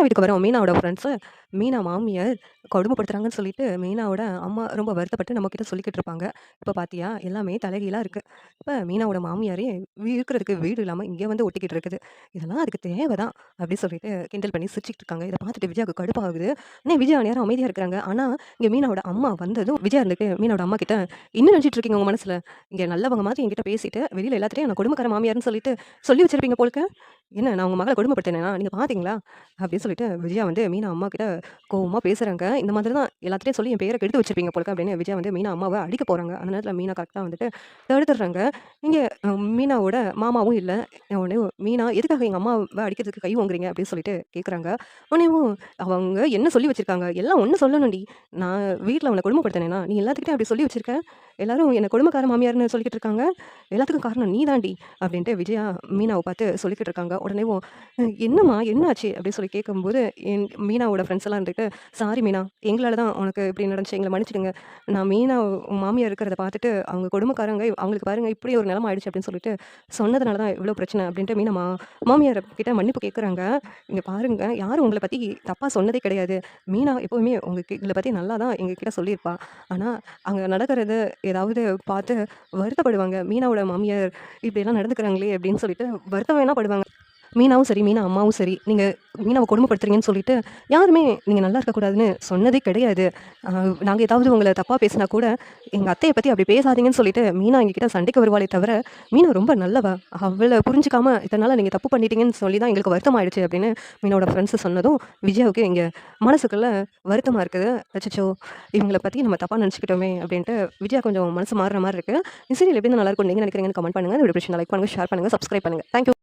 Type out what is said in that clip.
மீனா வீட்டுக்கு வரோம். மீனாவோட ஃப்ரெண்ட்ஸு, மீனா மாமியார் கொடுமைப்படுத்துறாங்கன்னு சொல்லிட்டு, மீனாவோட அம்மா ரொம்ப வருத்தப்பட்டு நம்மகிட்ட சொல்லிக்கிட்டு இருப்பாங்க. இப்ப பாத்தியா, எல்லாமே தலைகீழா இருக்கு. இப்ப மீனாவோட மாமியாரே இருக்கிறதுக்கு வீடு இல்லாம இங்க வந்து ஒட்டிக்கிட்டு இருக்குது. இதெல்லாம் அதுக்கு தேவைதான் அப்படி சொல்லிட்டு கிண்டல் பண்ணி சிரிச்சுக்கிட்டு இருக்காங்க. இத பார்த்துட்டு விஜயாவுக்கு கடுப்பாகுது. உடனே விஜயா நேரம் அமைதியா இருக்கிறாங்க. ஆனா, இங்க மீனாவோட அம்மா வந்ததும் விஜயா இருந்துட்டு மீனாவோட அம்மா கிட்ட, "என்ன நினைச்சிட்டு இருக்கீங்க உங்க மனசுல? இங்க நல்லவங்க மாதிரி என்கிட்ட பேசிட்டு, வெளியில எல்லாத்துட்டயும் நான் கொடுமைக்கார மாமியார்ன்னு சொல்லிட்டு சொல்லி வச்சிருப்பீங்க போலருக்கு. என்ன நான் உங்க மகள கொடுமைப்படுத்தினேனா? நீங்க பார்த்தீங்களா?" அப்படின்னு சொல்லிட்டு விஜயா வந்து மீனா அம்மாகிட்ட கோவமா பேசுறாங்க. இந்த மாதிரி தான் எல்லாத்துட்டயும் சொல்லி என் பேர கெடுத்து வச்சிருப்பீங்க போலருக்கு அப்படின்னு விஜயா வந்து மீனா அம்மாவ அடிக்க போறாங்க. அந்த நேரத்தில மீனா கரெக்ட்டா வந்துட்டு தடுத்துடுறாங்க. இங்க மீனாவோட மாமாவும் இல்ல. உடனே மீனா எதுக்காக எங்க அம்மாவ அடிக்கிறதுக்கு கை ஓங்குறீங்க? அப்படின்னு சொல்லிட்டு கேட்குறாங்க. உடனேவும் அவங்க என்ன சொல்லி வச்சிருக்காங்க? எல்லாம் ஒண்ணு சொல்லணும்டி. நான் வீட்ல உன்ன கொடுமைப்படுத்தினேனா? நீ எல்லாத்துக்கிட்டயும் அப்படி சொல்லி வச்சிருக்க. எல்லாரும் என்ன கொடுமைக்கார மாமியார்ன்னு சொல்லிக்கிட்டு இருக்காங்க. எல்லாத்துக்கும் காரணம் நீ தான்டி. அப்படின்ட்டு விஜயா மீனாவ பார்த்து சொல்லிக்கிட்டு இருக்காங்க. உடனேவும் என்னம்மா என்னாச்சு? அப்படின்னு சொல்லி கேட்கும்போது, மீனாவோட ஃப்ரெண்ட்ஸ் எல்லாம் இருந்துட்டு, "சாரி மீனா, எங்களால தான் உனக்கு இப்படி நடந்துச்சு. எங்கள மன்னிச்சுடுங்க. நான் மீனா உன் மாமியார் இருக்கிறத பார்த்துட்டு, அவங்க கொடுமைக்காரங்க, அவங்களுக்கு பாருங்க இப்படி ஒரு நிலைமை ஆயிடுச்சு அப்படின்னு சொல்லிட்டு சொன்னதுனால தான் இவ்வளோ பிரச்சனை." அப்படின்ட்டு மீனா மாமியார் கிட்ட மன்னிப்பு கேட்குறாங்க. "இங்க பாருங்க, யாரும் உங்கள பத்தி தப்பா சொன்னதே கிடையாது. மீனா எப்பவுமே உங்கள பத்தி நல்லா தான் எங்ககிட்ட சொல்லியிருப்பா. ஆனா, அங்க நடக்கிறது ஏதாவது பார்த்து வருத்தப்படுவாங்க. மீனாவோட மாமியார் இப்படியெல்லாம் நடந்துக்கிறாங்களே அப்படின்னு சொல்லிட்டு வருத்தம் வேணா படுவாங்க. மீனாவும் சரி, மீனா அம்மாவும் சரி, நீங்க மீனாவ கொடுமைப்படுத்துறீங்கன்னு சொல்லிட்டு, யாருமே நீங்க நல்லா இருக்கக்கூடாதுன்னு சொன்னதே கிடையாது. அ நாங்க ஏதாவது உங்கள தப்பா பேசினா கூட, எங்க அத்தைய பத்தி அப்படி பேசாதீங்கன்னு சொல்லிட்டு, மீனா எங்ககிட்ட சண்டைக்கு வருவாளே தவிர, மீனா ரொம்ப நல்லவ. அவள புரிஞ்சுக்காம இத்தன நாளா நீங்க தப்பு பண்ணிட்டீங்கன்னு சொல்லி தான் எங்களுக்கு வருத்தமாயிடுச்சு அப்படின்னு மீனாவோட ஃப்ரெண்ட்ஸ் சொன்னதும், விஜயாவுக்கு இங்க மனசுக்குள்ள வருத்தமா இருக்குது. அச்சச்சோ! இவங்கள பத்தி நம்ம தப்பா நினச்சுக்கிட்டோமே அப்படின்ட்டு விஜயா கொஞ்சம் மனசு மாறுற மாரி இருக்கு. இந்த சீரியல் எப்படி இருந்தா நல்லாருக்கும்னு நீங்க நினைக்கிறீங்கன்னு கமெண்ட் பண்ணுங்க. இந்த வீடியோ பிடிச்சிருந்தா லைக் பண்ணுங்க, ஷேர் பண்ணுங்க, சப்ஸ்கிரைப் பண்ணுங்க. Thank you.